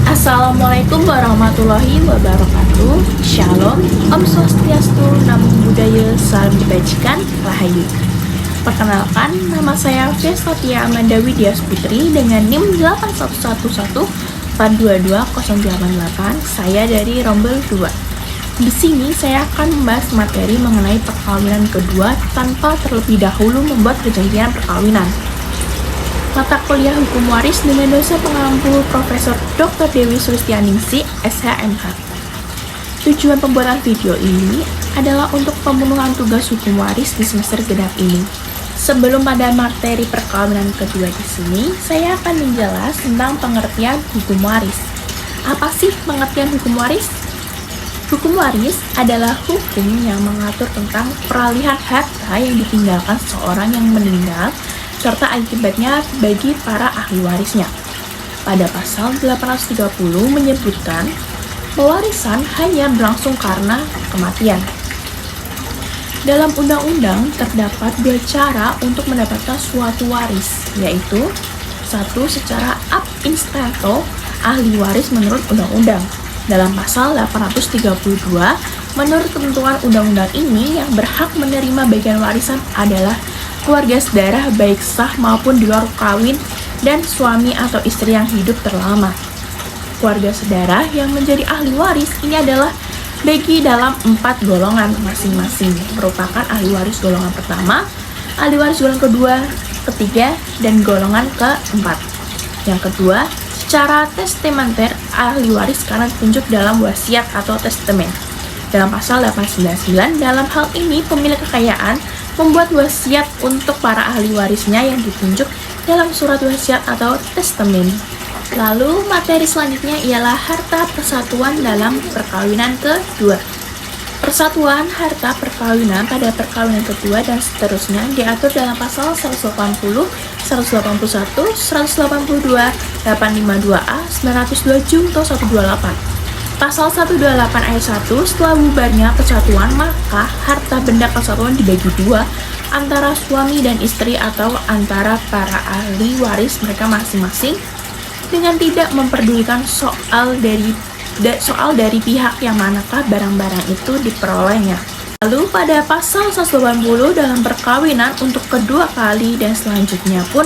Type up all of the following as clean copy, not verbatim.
Assalamualaikum warahmatullahi wabarakatuh. Shalom, Om Swastiastu, Namo Buddhaya, salam kebajikan, Rahayu. Perkenalkan, nama saya Vesatia Amanda Widya Putri dengan NIM 81114222088. Saya dari Rombel 2. Di sini saya akan membahas materi mengenai perkawinan kedua tanpa terlebih dahulu membuat perjanjian perkawinan. Mata kuliah Hukum Waris dengan dosen pengampu Profesor Dr. Dewi Sulistianingsih, SHMH. Tujuan pembuatan video ini adalah untuk pemenuhan tugas hukum waris di semester genap ini. Sebelum pada materi perkawinan kedua di sini, saya akan menjelaskan tentang pengertian hukum waris. Apa sih pengertian hukum waris? Hukum waris adalah hukum yang mengatur tentang peralihan harta yang ditinggalkan seseorang yang meninggal serta akibatnya bagi para ahli warisnya. Pada pasal 830 menyebutkan pewarisan hanya berlangsung karena kematian. Dalam undang-undang terdapat dua cara untuk mendapatkan suatu waris, yaitu satu secara ab instanto ahli waris menurut undang-undang. Dalam pasal 832, menurut ketentuan undang-undang ini yang berhak menerima bagian warisan adalah keluarga sedarah baik sah maupun di luar kawin dan suami atau istri yang hidup terlama. Keluarga sedarah yang menjadi ahli waris ini adalah bagi dalam 4 golongan masing-masing, merupakan ahli waris golongan pertama, ahli waris golongan kedua, ketiga, dan golongan keempat. Yang kedua, secara testamenter ahli waris karena ditunjuk dalam wasiat atau testamen. Dalam pasal 899, dalam hal ini pemilik kekayaan membuat wasiat untuk para ahli warisnya yang ditunjuk dalam surat wasiat atau testamen. Lalu materi selanjutnya ialah harta persatuan dalam perkawinan kedua. Persatuan harta perkawinan pada perkawinan kedua dan seterusnya diatur dalam pasal 180, 181, 182, 852A, 902 Junto 128. Pasal 128 ayat 1, setelah bubarnya persatuan, maka harta benda persatuan dibagi dua antara suami dan istri atau antara para ahli waris mereka masing-masing dengan tidak memperdulikan soal dari pihak yang manakah barang-barang itu diperolehnya. Lalu pada pasal 180 dalam perkawinan untuk kedua kali dan selanjutnya pun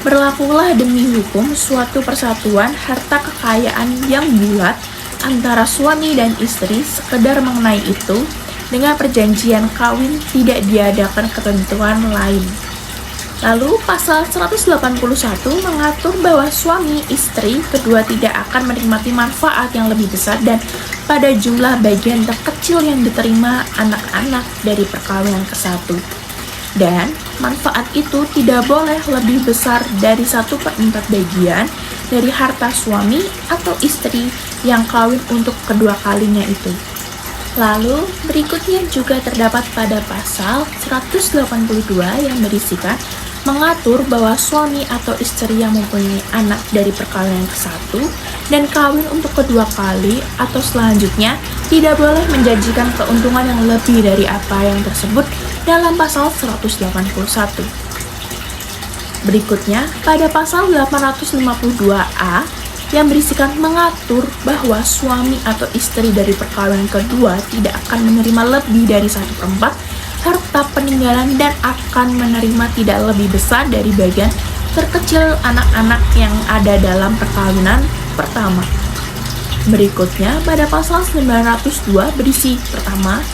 berlakulah demi hukum suatu persatuan harta kekayaan yang bulat antara suami dan istri sekedar mengenai itu dengan perjanjian kawin tidak diadakan ketentuan lain. Lalu pasal 181 mengatur bahwa suami istri kedua tidak akan menikmati manfaat yang lebih besar dan pada jumlah bagian terkecil yang diterima anak-anak dari perkawinan ke-1. Dan manfaat itu tidak boleh lebih besar dari 1/4 bagian dari harta suami atau istri yang kawin untuk kedua kalinya itu. Lalu berikutnya juga terdapat pada pasal 182 yang berisikan mengatur bahwa suami atau istri yang mempunyai anak dari perkawinan ke-1 dan kawin untuk kedua kali atau selanjutnya tidak boleh menjanjikan keuntungan yang lebih dari apa yang tersebut dalam pasal 181. Berikutnya, pada pasal 852A yang berisikan mengatur bahwa suami atau istri dari perkawinan kedua tidak akan menerima lebih dari 1/4 harta peninggalan dan akan menerima tidak lebih besar dari bagian terkecil anak-anak yang ada dalam perkawinan pertama. Berikutnya, pada pasal 902 berisi pertama,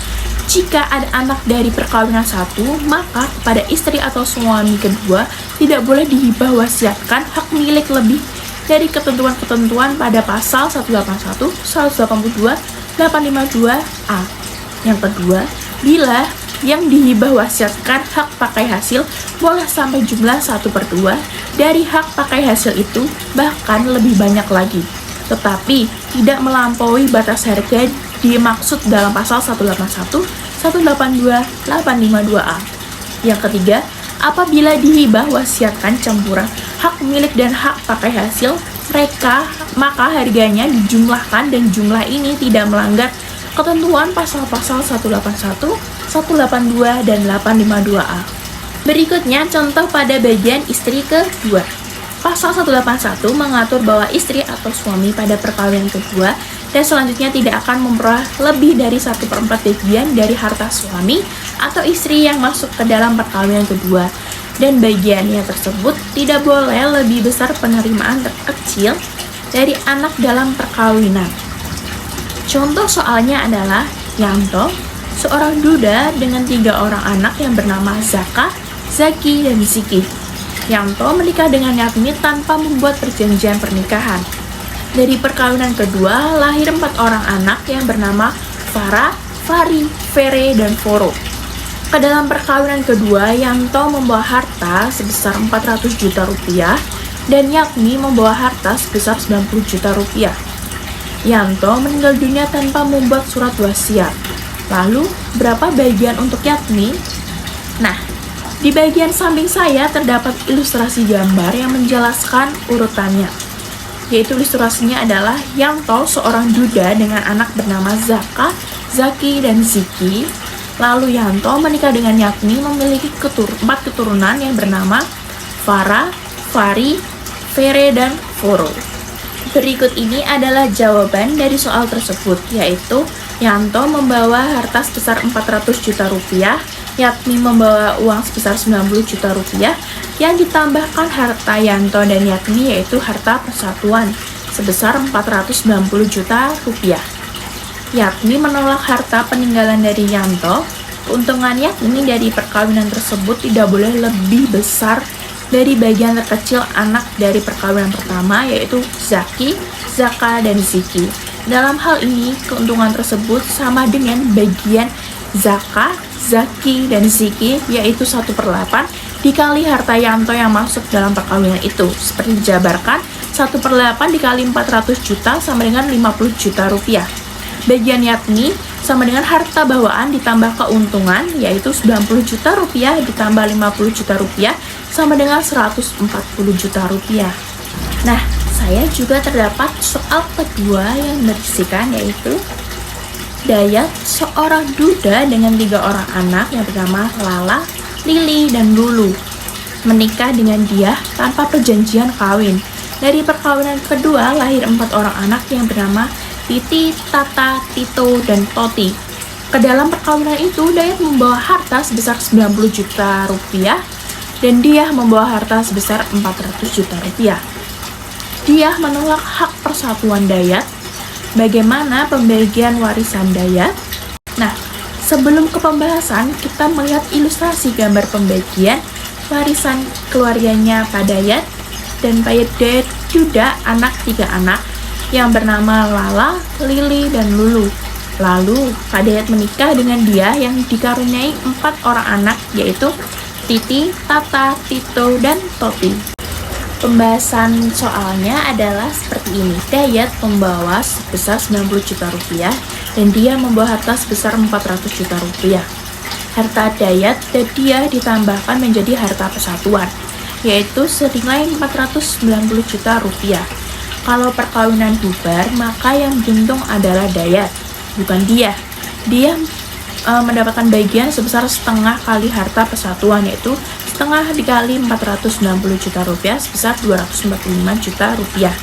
jika ada anak dari perkawinan 1, maka kepada istri atau suami kedua tidak boleh dihibah wasiatkan hak milik lebih dari ketentuan-ketentuan pada pasal 181, 182, 852A. Yang kedua, bila yang dihibah wasiatkan hak pakai hasil boleh sampai jumlah 1/2 dari hak pakai hasil itu, bahkan lebih banyak lagi, tetapi tidak melampaui batas harga dimaksud dalam pasal 181, 182, 852A. Yang ketiga, apabila dihibah wasiatkan campuran hak milik dan hak pakai hasil maka harganya dijumlahkan dan jumlah ini tidak melanggar ketentuan pasal-pasal 181, 182, dan 852A. Berikutnya contoh pada bagian istri kedua. Pasal 181 mengatur bahwa istri atau suami pada perkawinan kedua dan selanjutnya tidak akan memperoleh lebih dari 1/4 bagian dari harta suami atau istri yang masuk ke dalam perkawinan kedua, dan bagiannya tersebut tidak boleh lebih besar penerimaan terkecil dari anak dalam perkawinan. Contoh soalnya adalah Yanto, seorang duda dengan 3 orang anak yang bernama Zaka, Zaki, dan Ziki. Yanto menikah dengan Yatmi tanpa membuat perjanjian pernikahan. Dari perkawinan kedua lahir 4 orang anak yang bernama Farah, Fari, Fere, dan Foro. Ke dalam perkawinan kedua, Yanto membawa harta sebesar 400 juta rupiah dan Yatmi membawa harta sebesar 90 juta rupiah. Yanto meninggal dunia tanpa membuat surat wasiat. Lalu, berapa bagian untuk Yatmi? Nah, di bagian samping saya terdapat ilustrasi gambar yang menjelaskan urutannya. Yaitu ilustrasinya adalah Yanto, seorang duda dengan anak bernama Zaka, Zaki, dan Ziki. Lalu Yanto menikah dengan Yatmi memiliki 4 keturunan yang bernama Farah, Fari, Fere, dan Foro. Berikut ini adalah jawaban dari soal tersebut, yaitu Yanto membawa harta sebesar 400 juta rupiah, Yatmi membawa uang sebesar 90 juta rupiah, yang ditambahkan harta Yanto dan Yatmi yaitu harta persatuan sebesar 490 juta rupiah. Yatmi menolak harta peninggalan dari Yanto. Keuntungan Yatmi dari perkawinan tersebut tidak boleh lebih besar dari bagian terkecil anak dari perkawinan pertama yaitu Zaki, Zaka, dan Ziki. Dalam hal ini, keuntungan tersebut sama dengan bagian Zaka, Zaki, dan Ziki yaitu 1/8 dikali harta Yanto yang masuk dalam perkawinan itu. Seperti dijabarkan, 1/8 dikali 400 juta sama dengan 50 juta rupiah. Bagian Yatmi sama dengan harta bawaan ditambah keuntungan yaitu 90 juta rupiah ditambah 50 juta rupiah sama dengan 140 juta rupiah. Nah, saya juga terdapat soal kedua yang berisikan yaitu Dayat, seorang duda dengan 3 orang anak yang bernama Lala, Lili, dan Lulu. Menikah dengan dia tanpa perjanjian kawin. Dari perkawinan kedua lahir 4 orang anak yang bernama Titi, Tata, Tito, dan Toti. Ke dalam perkawinan itu, Dayat membawa harta sebesar 90 juta rupiah dan dia membawa harta sebesar 400 juta rupiah. Dia menolak hak persatuan Dayat. Bagaimana pembagian warisan Dayat? Nah, sebelum ke pembahasan, kita melihat ilustrasi gambar pembagian warisan keluarganya Pak Dayat. Dan Pak Dayat juga anak 3 anak yang bernama Lala, Lili, dan Lulu. Lalu, Pak Dayat menikah dengan dia yang dikaruniai 4 orang anak yaitu Titi, Tata, Tito, dan Toti. Pembahasan soalnya adalah seperti ini. Dayat membawa sebesar 90 juta rupiah dan dia membawa harta sebesar 400 juta rupiah. Harta Dayat dan dia ditambahkan menjadi harta persatuan, yaitu senilai 490 juta rupiah. Kalau perkawinan bubar, maka yang untung adalah Dayat, bukan dia. Dia mendapatkan bagian sebesar setengah kali harta persatuan, yaitu setengah dikali 490 juta rupiah sebesar 245 juta rupiah.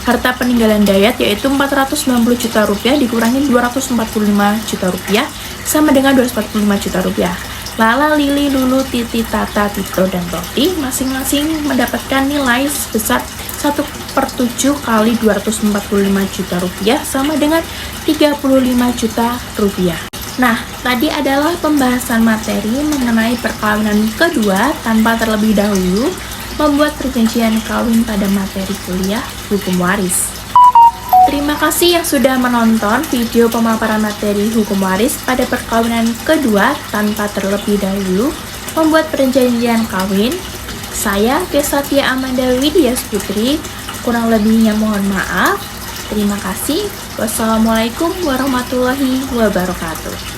Harta peninggalan Dayat yaitu 490 juta rupiah dikurangi 245 juta rupiah sama dengan 245 juta rupiah. Lala, Lili, Lulu, Titi, Tata, Tito, dan Toti masing-masing mendapatkan nilai sebesar 1/7 kali 245 juta rupiah sama dengan 35 juta rupiah. Nah, tadi adalah pembahasan materi mengenai perkawinan kedua tanpa terlebih dahulu membuat perjanjian kawin pada materi kuliah hukum waris. Terima kasih yang sudah menonton video pemaparan materi hukum waris pada perkawinan kedua tanpa terlebih dahulu membuat perjanjian kawin. Saya Kesatia Amanda Widya Putri, kurang lebihnya mohon maaf. Terima kasih. Wassalamualaikum warahmatullahi wabarakatuh.